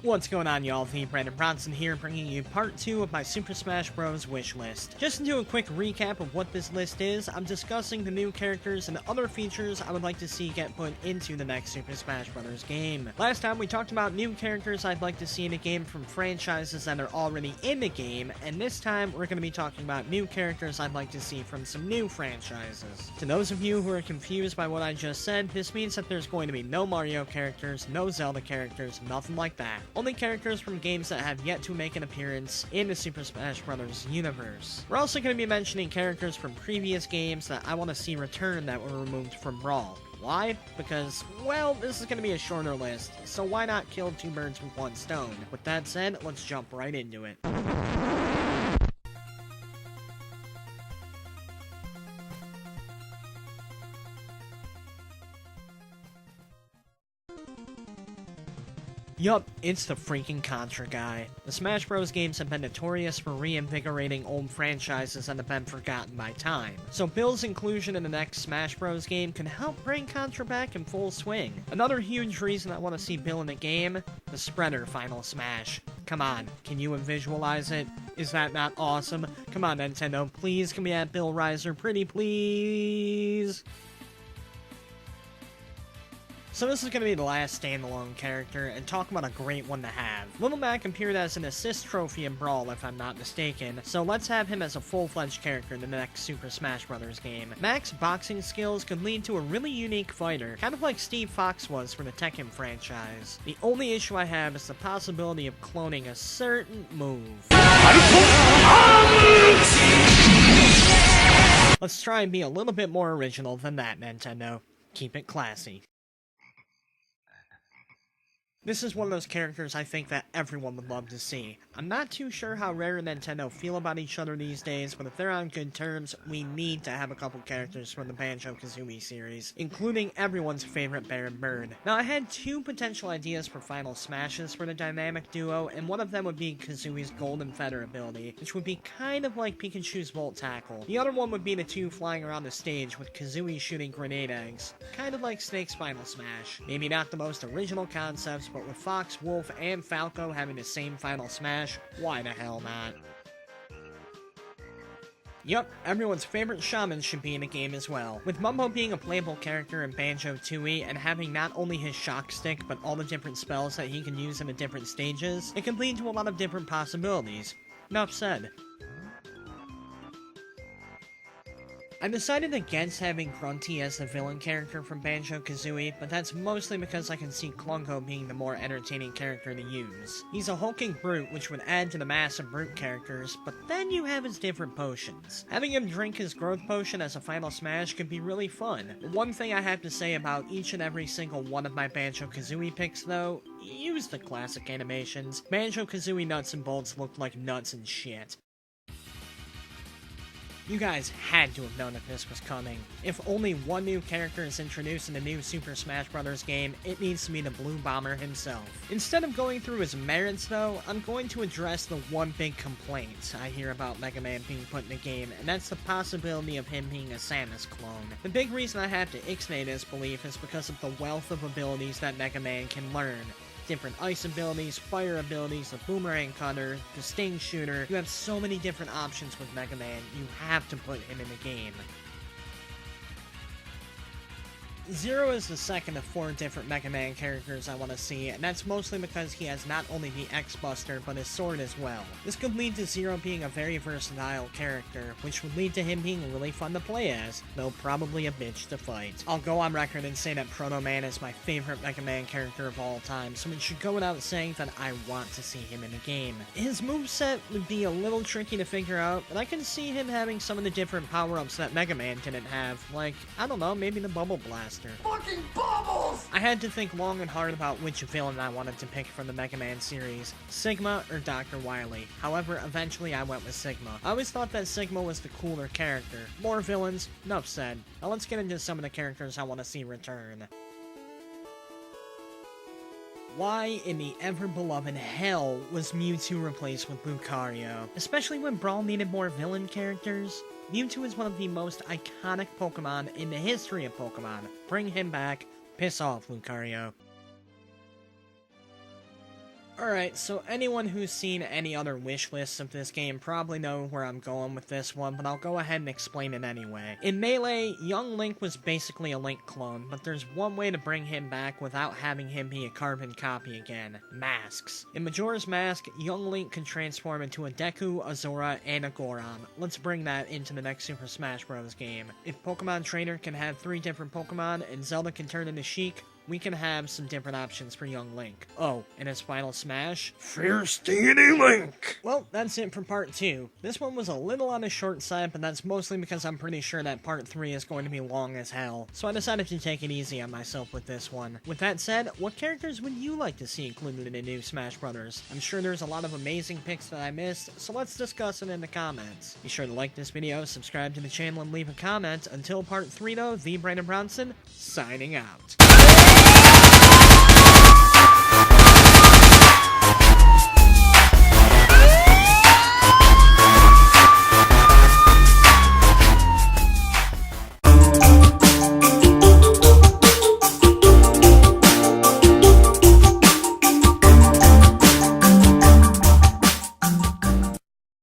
What's going on, y'all? TheBrandonBrownson here, bringing you part 2 of my Super Smash Bros. Wish list. Just to do a quick recap of what this list is, I'm discussing the new characters and other features I would like to see get put into the next Super Smash Bros. Game. Last time we talked about new characters I'd like to see in a game from franchises that are already in the game, and this time we're going to be talking about new characters I'd like to see from some new franchises. To those of you who are confused by what I just said, this means that there's going to be no Mario characters, no Zelda characters, nothing like that. Only characters from games that have yet to make an appearance in the Super Smash Bros. Universe. We're also going to be mentioning characters from previous games that I want to see return that were removed from Brawl. Why? Because, well, this is going to be a shorter list, so why not kill two birds with one stone? With that said, let's jump right into it. Yup, it's the freaking Contra guy. The Smash Bros. Games have been notorious for reinvigorating old franchises that have been forgotten by time. So Bill's inclusion in the next Smash Bros. Game can help bring Contra back in full swing. Another huge reason I want to see Bill in the game, the Spreader Final Smash. Come on, can you visualize it? Is that not awesome? Come on, Nintendo, please can we add Bill Riser, pretty please? So this is going to be the last standalone character, and talk about a great one to have. Little Mac appeared as an assist trophy in Brawl, if I'm not mistaken, so let's have him as a full-fledged character in the next Super Smash Bros. Game. Mac's boxing skills could lead to a really unique fighter, kind of like Steve Fox was for the Tekken franchise. The only issue I have is the possibility of cloning a certain move. Let's try and be a little bit more original than that, Nintendo. Keep it classy. This is one of those characters I think that everyone would love to see. I'm not too sure how Rare and Nintendo feel about each other these days, but if they're on good terms, we need to have a couple characters from the Banjo-Kazooie series, including everyone's favorite bear and bird. Now, I had two potential ideas for final smashes for the dynamic duo, and one of them would be Kazooie's Golden Feather ability, which would be kind of like Pikachu's Volt Tackle. The other one would be the two flying around the stage with Kazooie shooting grenade eggs, kind of like Snake's Final Smash. Maybe not the most original concepts, but with Fox, Wolf, and Falco having the same final smash, why the hell not? Yup, everyone's favorite shaman should be in the game as well. With Mumbo being a playable character in Banjo-Tooie and having not only his shock stick, but all the different spells that he can use in the different stages, it can lead to a lot of different possibilities. Enough said. I decided against having Grunty as the villain character from Banjo-Kazooie, but that's mostly because I can see Klungo being the more entertaining character to use. He's a hulking brute, which would add to the mass of brute characters, but then you have his different potions. Having him drink his growth potion as a final smash could be really fun. One thing I have to say about each and every single one of my Banjo-Kazooie picks, though, use the classic animations. Banjo-Kazooie nuts and bolts looked like nuts and shit. You guys had to have known that this was coming. If only one new character is introduced in the new Super Smash Bros. Game, it needs to be the Blue Bomber himself. Instead of going through his merits though, I'm going to address the one big complaint I hear about Mega Man being put in the game, and that's the possibility of him being a Samus clone. The big reason I have to ixnay this belief is because of the wealth of abilities that Mega Man can learn. Different ice abilities, fire abilities, the boomerang cutter, the sting shooter. You have so many different options with Mega Man, you have to put him in the game. Zero is the second of 4 different Mega Man characters I want to see, and that's mostly because he has not only the X-Buster, but his sword as well. This could lead to Zero being a very versatile character, which would lead to him being really fun to play as, though probably a bitch to fight. I'll go on record and say that Proto Man is my favorite Mega Man character of all time, so it should go without saying that I want to see him in the game. His moveset would be a little tricky to figure out, but I can see him having some of the different power-ups that Mega Man didn't have, like, I don't know, maybe the Bubble Blaster. Fucking bubbles! I had to think long and hard about which villain I wanted to pick from the Mega Man series, Sigma or Dr. Wily. However, eventually I went with Sigma. I always thought that Sigma was the cooler character. More villains, enough said. Now let's get into some of the characters I want to see return. Why in the ever-beloved hell was Mewtwo replaced with Lucario? Especially when Brawl needed more villain characters? Mewtwo is one of the most iconic Pokemon in the history of Pokemon. Bring him back. Piss off, Lucario. Alright, so anyone who's seen any other wish lists of this game probably know where I'm going with this one, but I'll go ahead and explain it anyway. In Melee, young Link was basically a Link clone, but there's one way to bring him back without having him be a carbon copy again. Masks. In Majora's Mask, young Link can transform into a Deku, a Zora, and a Goron. Let's bring that into the next Super Smash Bros. Game. If Pokemon Trainer can have 3 different Pokemon and Zelda can turn into Sheik, we can have some different options for young Link. Oh, and his final smash? Fierce Deity Link! Well, that's it for part 2. This one was a little on the short side, but that's mostly because I'm pretty sure that part 3 is going to be long as hell. So I decided to take it easy on myself with this one. With that said, what characters would you like to see included in the new Smash Brothers? I'm sure there's a lot of amazing picks that I missed, so let's discuss it in the comments. Be sure to like this video, subscribe to the channel, and leave a comment. Until part 3 though, TheBrandonBrownson, signing out.